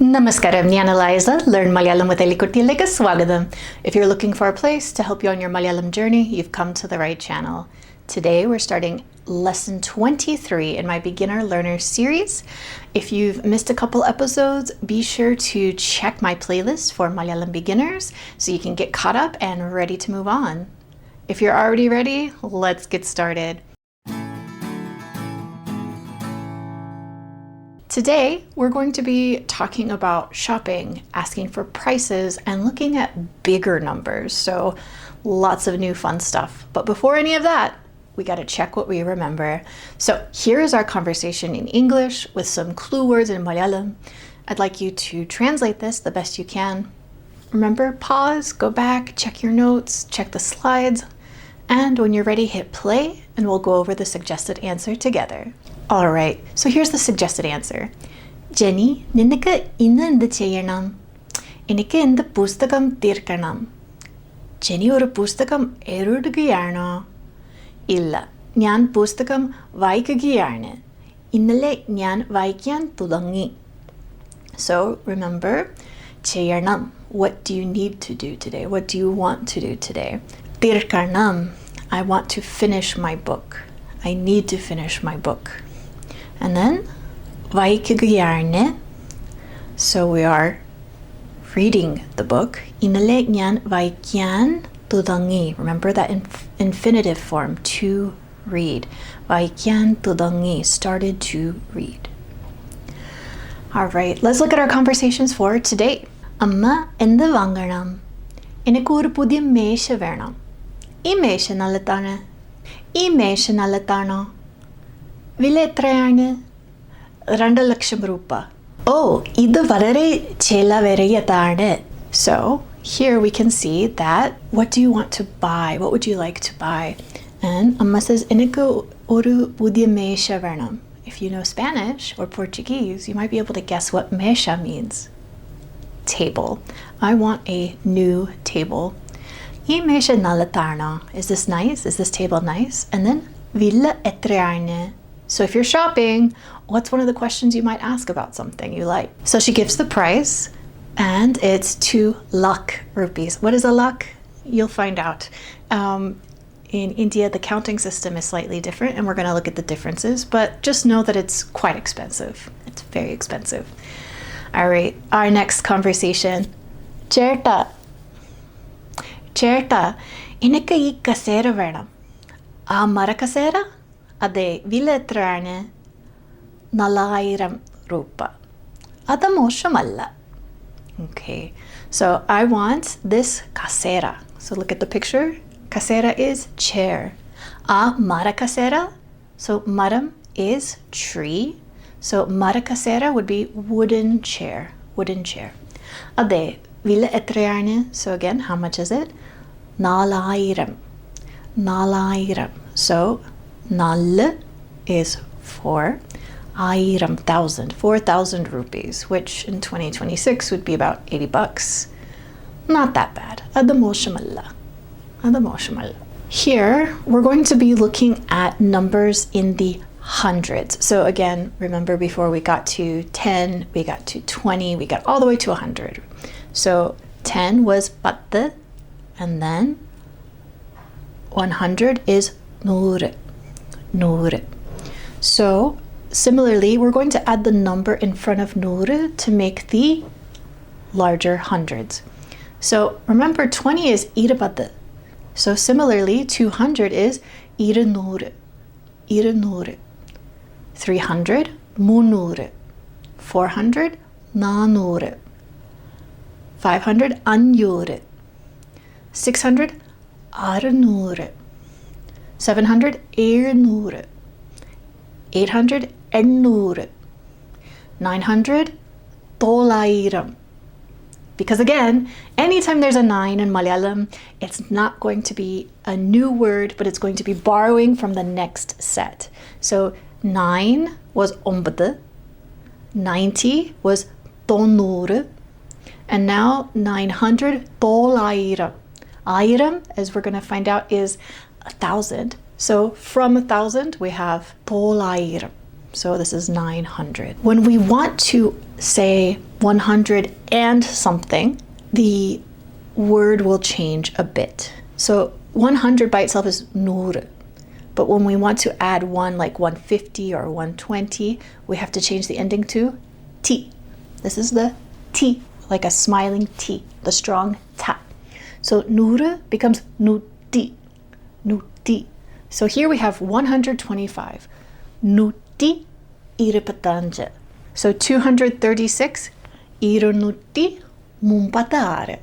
Namaskaram, Liza. Learn Malayalam with Elikuttiyiലേക്ക് സ്വാഗതം. If you're looking for a place to help you on your Malayalam journey, you've come to the right channel. Today we're starting lesson 23 in my beginner learner series. If you've missed a couple episodes, be sure to check my playlist for Malayalam beginners so you can get caught up and ready to move on. If you're already ready, let's get started. Today, we're going to be talking about shopping, asking for prices, and looking at bigger numbers. So lots of new fun stuff. But before any of that, we got to check what we remember. So here is our conversation in English with some clue words in Malayalam. I'd like you to translate this the best you can. Remember, pause, go back, check your notes, check the slides, and when you're ready, hit play, and we'll go over the suggested answer together. All right, so here's the suggested answer. Jenny, നിനക്ക് ഇന്ന് എന്ത് ചെയ്യണം? എനിക്ക് എന്ത് പുസ്തകം തീർക്കണം? ജെനി ഒരു പുസ്തകം എഴുതുകയാണോ? ഇല്ല, ഞാൻ പുസ്തകം വായിക്കുകയാണ്. ഇന്നലെ ഞാൻ വായിക്കാൻ തുടങ്ങി. So remember, ചെയ്യണം. What do you need to do today? What do you want to do today? തീർക്കണം. I want to finish my book. I need to finish my book. And then വായിക്കുകയാണ്. So we are reading the book. ഇന്നലെ ഞാൻ വായിക്കാൻ തുടങ്ങി. Remember that infinitive form, to read. വായിക്കാൻ തുടങ്ങി, started to read. All right, let's look at our conversations for today. അമ്മ എന്ത് വാങ്ങണം? എനിക്ക് ഒരു പുതിയ മേശ വേണം. ഈ മേശ നല്ലതാണ്. ഈ മേശ നല്ലതാണോ? വില എത്രയാണ്? 2 ലക്ഷം രൂപ. ഓ, ഇത് വളരെ ചെലവേറിയതാണ്. So here we can see that what do you want to buy? What would you like to buy? And Amma says, എനിക്ക് ഒരു പുതിയ മേശ വേണം. If you know Spanish or Portuguese, you might be able to guess what mesa means. Table. I want a new table. ഈ മേശ നല്ലതാണോ? Is this nice? Is this table nice? And then വില എത്രയാണ്? So if you're shopping, what's one of the questions you might ask about something you like? So she gives the price, and it's 2 lakh rupees. What is a lakh? You'll find out. In India, the counting system is slightly different, and we're going to look at the differences, but just know that it's quite expensive. It's very expensive. All right, our next conversation. Cherta. Cherta, എനിക്ക് ഈ കസേര വേണം. ആ മരക്കസേര? അതെ, വില എത്രയാണ്? 4000 രൂപ. അത് മോശമല്ല. Okay, so I want this casera. So look at the picture. Casera is chair. A mara casera. So maram is tree. So mara casera would be wooden chair. Wooden chair. Ade villa etrayane. So again, how much is it? 4000. 4000. So nal is 4. Ayram, 4,000 rupees, which in 2026 would be about $80. Not that bad. Adamoshamalla. Here, we're going to be looking at numbers in the hundreds. So again, remember before we got to 10, we got to 20, we got all the way to 100. So 10 was patte, and then 100 is nur. So similarly, we're going to add the number in front of nur to make the larger hundreds. So remember, 20 is irapatte. So similarly, 200 is iranur. 300, munur. 400, nanur. 500, anjur. 600, arnur. 700, erunur. 800, ennur. 900, tolairam. Because again, anytime there's a 9 in Malayalam, it's not going to be a new word, but it's going to be borrowing from the next set. So 9 was ombade, 90 was tonur, and now 900, tolairam. Airam, as we're going to find out, is 1,000. So from 1,000, we have tolairam. So this is 900. When we want to say 100 and something, the word will change a bit. So 100 by itself is nur. But when we want to add one like 150 or 120, we have to change the ending to T. This is the T, like a smiling T, the strong ta. So nur becomes nuti, nuti. So here we have 125. Nuti iripatanje. So 236, irunuti mumpatare.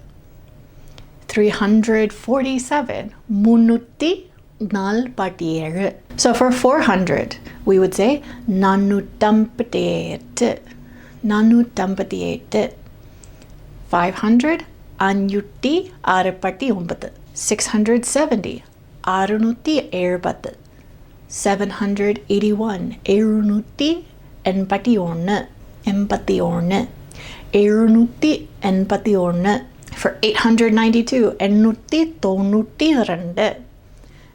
347, munuti nalpatire. So for 400, we would say nanutampatete, nanutampatete. 500, anyutti arpati umpat. 670, arunutti erpat. 781, erunutti empatiorne, empatiorne. Erunutti empatiorne. For 892, ennutti tonutti rende.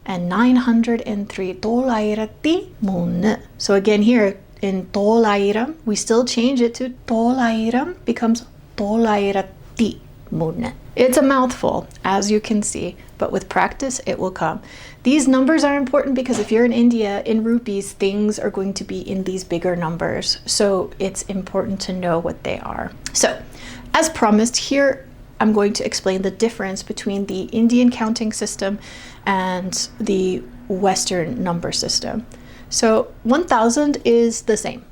And 903, tolairati mun. So again here in tolairam, we still change it to tolairam, becomes tolairati mun. It's a mouthful, as you can see, but with practice, it will come. These numbers are important because if you're in India, in rupees, things are going to be in these bigger numbers. So it's important to know what they are. So as promised, here I'm going to explain the difference between the Indian counting system and the Western number system. So 1000 is the same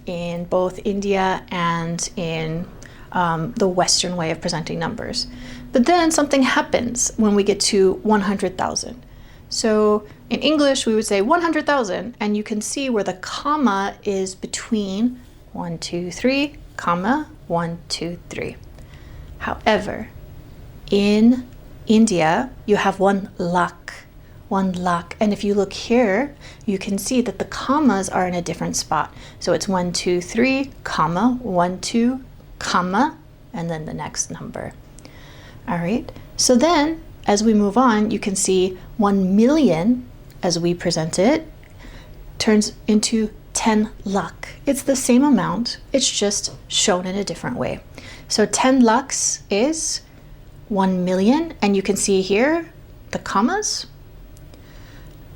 in both India and in the Western way of presenting numbers. But then something happens when we get to 100,000. So in English, we would say 100,000, and you can see where the comma is between 1, 2, 3, comma, 1, 2, 3. However, in India, you have 1 lakh, 1 lakh. And if you look here, you can see that the commas are in a different spot. So it's 1, 2, 3, comma, 1, 2, comma, and then the next number. All right. So then, as we move on, you can see 1 million, as we present it, turns into 10 lakh. It's the same amount, it's just shown in a different way. So 10 lakhs is 1 million, and you can see here the commas.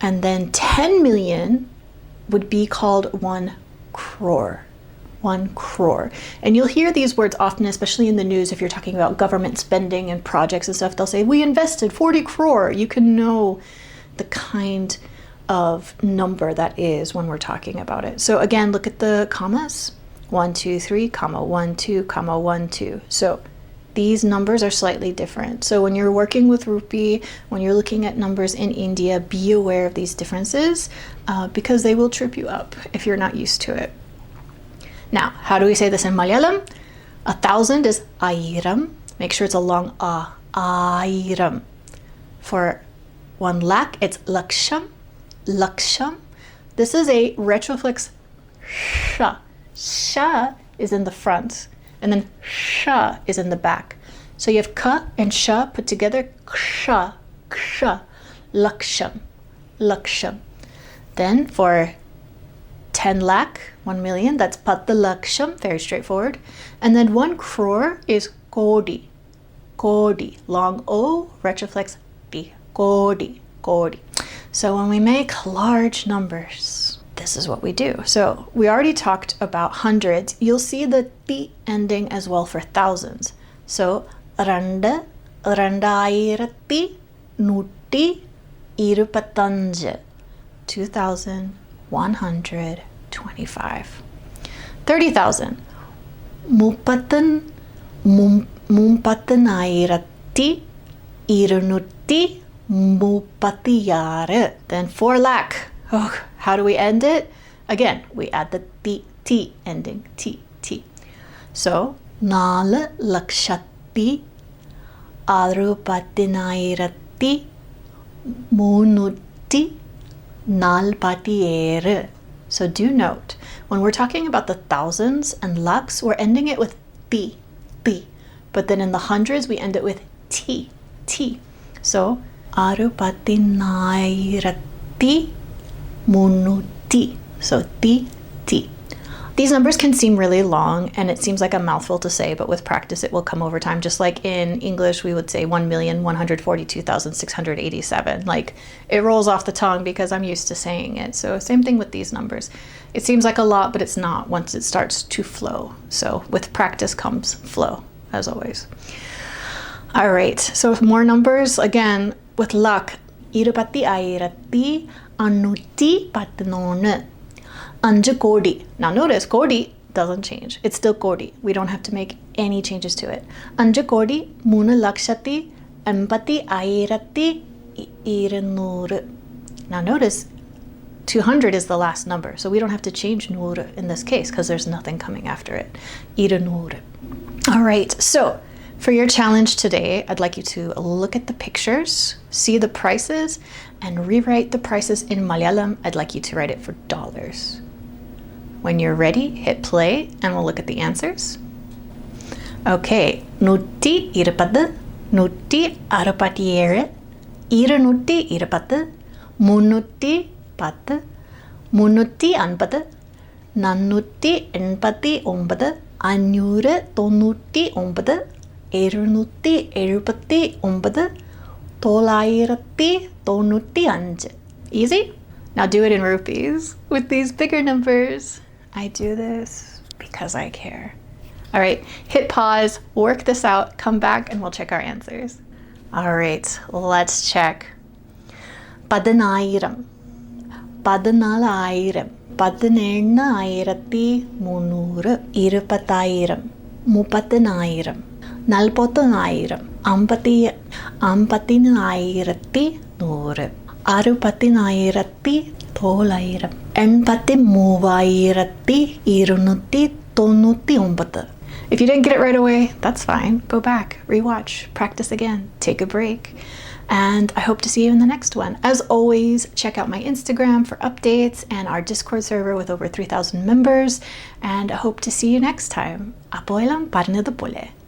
And then 10 million would be called 1 crore. 1 crore. And you'll hear these words often, especially in the news, if you're talking about government spending and projects and stuff. They'll say, we invested 40 crore. You can know the kind of number that is when we're talking about it. So again, look at the commas. 1, 2, 3, comma, 1, 2, comma, 1, 2. So these numbers are slightly different. So when you're working with rupee, when you're looking at numbers in India, be aware of these differences because they will trip you up if you're not used to it. Now, how do we say this in Malayalam? 1,000 is ayiram. Make sure it's a long a, ayiram. For 1 lakh, it's laksham, laksham. This is a retroflex sha. Sha is in the front, and then sha is in the back. So you have ka and sha put together, ksha, ksha, laksham, laksham. Then for 10 lakh, 1 million, that's patta laksham, very straightforward. And then 1 crore is kodi, kodi, long O, retroflex D, kodi, kodi. So when we make large numbers, this is what we do. So we already talked about hundreds. You'll see the ti ending as well for thousands. So randa, randairati, nutti, irupatanje, 2,125. 30,000. Mupatan, mumpatanairati, irunutti, mupatiyare. Then 4 lakh. Oh, how do we end it? Again, we add the t ending, t. So, nal lakshati, arupatinairati, munutti, nalpatiere. So do note, when we're talking about the thousands and lakhs, we're ending it with t. But then in the hundreds, we end it with t. So, arupatinairati, munuti. So ti, noti. These numbers can seem really long and it seems like a mouthful to say, but with practice it will come over time. Just like in English, we would say 1,142,687. Like it rolls off the tongue because I'm used to saying it. So same thing with these numbers. It seems like a lot, but it's not once it starts to flow. So with practice comes flow, as always. All right, so with more numbers, again, with luck, irupatti ayiratti annutti pattanonu. Anja Kodi. Now notice, Kodi doesn't change. It's still Kodi. We don't have to make any changes to it. Anja Kodi, Muna Lakshati, Empati Airati Iranur. Now notice, 200 is the last number, so we don't have to change Nur in this case because there's nothing coming after it. Iranur. All right, so for your challenge today, I'd like you to look at the pictures, see the prices, and rewrite the prices in Malayalam. I'd like you to write it for dollars. When you're ready, hit play and we'll look at the answers. Okay, 120, 167, 220, 310, 350, 489, 599, 779, 995. Easy? Now do it in rupees with these bigger numbers. I do this because I care. All right, hit pause, work this out, come back, and we'll check our answers. All right, let's check. 10,000, 14,000, 17,300, 20,000, 40,000, 40,000, 50,000, 50,100, 60,900, 83,299. If you didn't get it right away, that's fine. Go back, rewatch, practice again, take a break. And I hope to see you in the next one. As always, check out my Instagram for updates and our Discord server with over 3,000 members. And I hope to see you next time. Apo elang parnadu pole.